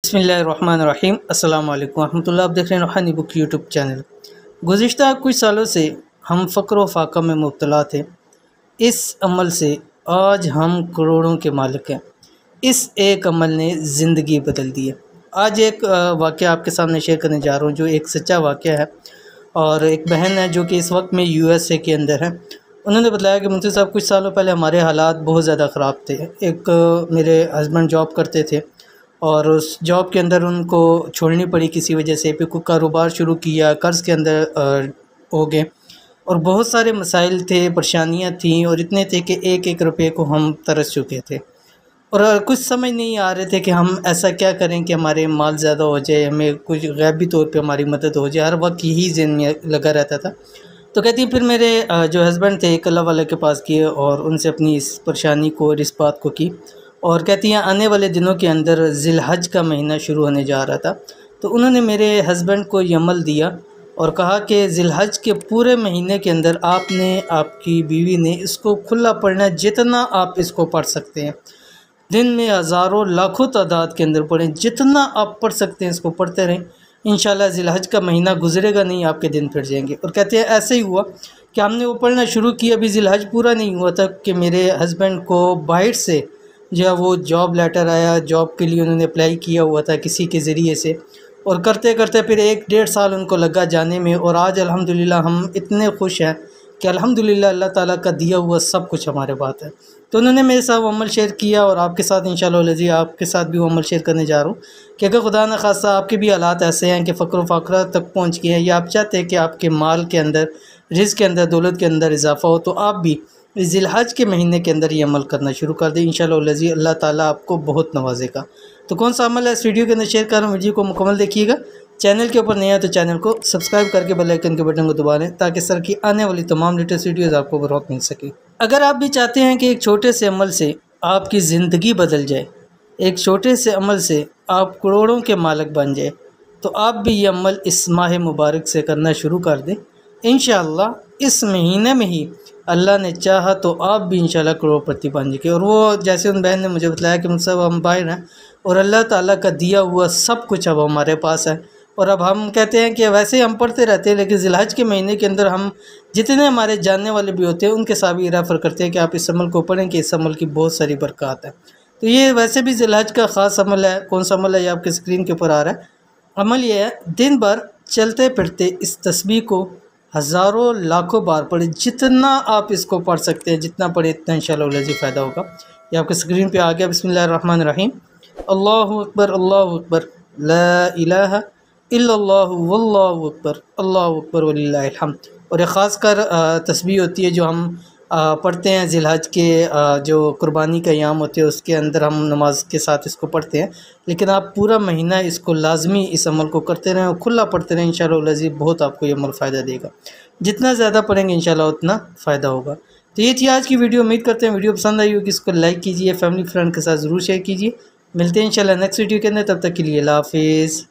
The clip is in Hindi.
बिस्मिल्लाहिर्रहमानिर्रहीम अस्सलाम वालेकुम रहमतुल्लाह। आप देख रहे हैं रूहानी बुक यूट्यूब चैनल। गुज़िश्ता कुछ सालों से हम फ़क्र व फाक़ा में मुब्तला थे। इस अमल से आज हम करोड़ों के मालिक हैं। इस एक अमल ने ज़िंदगी बदल दी है। आज एक वाक़या आपके सामने शेयर करने जा रहा हूँ जो एक सच्चा वाक़या है। और एक बहन है जो कि इस वक्त में यूएसए के अंदर है। उन्होंने बताया कि मुंशी साहब कुछ सालों पहले हमारे हालात बहुत ज़्यादा ख़राब थे। एक मेरे हस्बैंड जॉब करते थे और उस जॉब के अंदर उनको छोड़नी पड़ी किसी वजह से, फिर कोई कारोबार शुरू किया, कर्ज़ के अंदर हो गए और बहुत सारे मसाइल थे, परेशानियां थीं और इतने थे कि एक एक रुपये को हम तरस चुके थे। और कुछ समझ नहीं आ रहे थे कि हम ऐसा क्या करें कि हमारे माल ज़्यादा हो जाए, हमें कुछ गैबी तौर पे हमारी मदद हो जाए। हर वक्त यही ज़हन में लगा रहता था। तो कहती फिर मेरे जो हस्बैंड थे एक अल्लाह वाले के पास किए और उनसे अपनी इस परेशानी को और इस बात को की। और कहती हैं आने वाले दिनों के अंदर ज़िलहज का महीना शुरू होने जा रहा था, तो उन्होंने मेरे हस्बैंड को ये अमल दिया और कहा कि ज़िलहज के पूरे महीने के अंदर आपने, आपकी बीवी ने इसको खुला पढ़ना है, जितना आप इसको पढ़ सकते हैं। दिन में हज़ारों लाखों तादाद के अंदर पढ़ें, जितना आप पढ़ सकते हैं इसको पढ़ते रहें। इंशाल्लाह ज़िलहज का महीना गुजरेगा नहीं, आपके दिन फिर जाएंगे। और कहते हैं ऐसे ही हुआ कि हमने वो पढ़ना शुरू किया। अभी ज़िलहज पूरा नहीं हुआ था कि मेरे हस्बैंड को बाहर से जो है वो जॉब लेटर आया। जॉब के लिए उन्होंने अप्लाई किया हुआ था किसी के ज़रिए से, और करते करते फिर 1-1.5 साल उनको लगा जाने में। और आज अल्हम्दुलिल्लाह हम इतने खुश हैं कि अल्हम्दुलिल्लाह अल्लाह ताला का दिया हुआ सब कुछ हमारे पास है। तो उन्होंने मेरे साथ वो अमल शेयर किया और आपके साथ इंशाअल्लाह लज़ी आपके साथ भी वो अमल शेयर करने जा रहा हूँ कि अगर खुदा न खास्ता आपके भी हालात ऐसे हैं कि फ़क्र फ़ाक़ा तक पहुँच गए हैं, या आप चाहते हैं कि आपके माल के अंदर, रिज़्क़ के अंदर, दौलत के अंदर इजाफ़ा हो, तो आप भी ज़िलहज के महीने के अंदर ये अमल करना शुरू कर दें। इंशाअल्लाह लज़ी अल्लाह ताला आपको बहुत नवाजेगा। तो कौन सा अमल है इस वीडियो के अंदर शेयर कर रहा हूँ, वीडियो को मुकम्मल देखिएगा। चैनल के ऊपर नया है तो चैनल को सब्सक्राइब करके बेल आइकन के बटन को दबा लें ताकि सर की आने वाली तमाम लेटेस्ट वीडियोज़ आपको बर वक्त मिल सके। अगर आप भी चाहते हैं कि एक छोटे से अमल से आपकी ज़िंदगी बदल जाए, एक छोटे से अमल से आप करोड़ों के मालिक बन जाए, तो आप भी ये अमल इस माह मुबारक से करना शुरू कर दें। इंशाअल्लाह इस महीने में ही अल्लाह ने चाहा तो आप भी इंशाअल्लाह करोड़पति बन जाएंगे। और वो जैसे उन बहन ने मुझे बताया कि मुझसे हम बाहर हैं और अल्लाह ताला का दिया हुआ सब कुछ अब हमारे पास है। और अब हम कहते हैं कि वैसे हम पढ़ते रहते हैं, लेकिन ज़िलहज के महीने के अंदर हम जितने हमारे जानने वाले भी होते हैं उनके साथ भी रेफ़र करते हैं कि आप इस अमल को पढ़ें कि इस अमल की बहुत सारी बरक़ात है। तो ये वैसे भी ज़िलहज का ख़ास अमल है। कौन सा अमल है ये आपके स्क्रीन के ऊपर आ रहा है। अमल ये है, दिन भर चलते फिरते इस तस्बीह को हज़ारों लाखों बार पढ़ें। जितना आप इसको पढ़ सकते हैं, जितना पढ़े इतना इंशाअल्लाह लज़ी फ़ायदा होगा। ये आपके स्क्रीन पे आ गया। बिस्मिल्लाहिर्रहमानिर्रहीम। अल्लाहु अकबर ला इलाहा इल्लल्लाहु वल्लाहु अकबर वलिल्लाहिल हम्द। और ये ख़ासकर तस्बीह होती है जो हम पढ़ते हैं ज़िलहज के जो कुर्बानी का याम होते हैं उसके अंदर हम नमाज के साथ इसको पढ़ते हैं। लेकिन आप पूरा महीना इसको लाजमी इस अमल को करते रहें और खुला पढ़ते रहें। इंशाअल्लाह लज़ीज़ बहुत आपको ये अमल फ़ायदा देगा। जितना ज़्यादा पढ़ेंगे इंशाअल्लाह उतना फ़ायदा होगा। तो ये थी आज की वीडियो। उम्मीद करते हैं वीडियो पसंद आई होगी। इसको लाइक कीजिए, फैमिली फ्रेंड के साथ ज़रूर शेयर कीजिए। मिलते हैं इंशाअल्लाह नेक्स्ट वीडियो के अंदर। तब तक के लिए अल्लाह हाफ़िज़।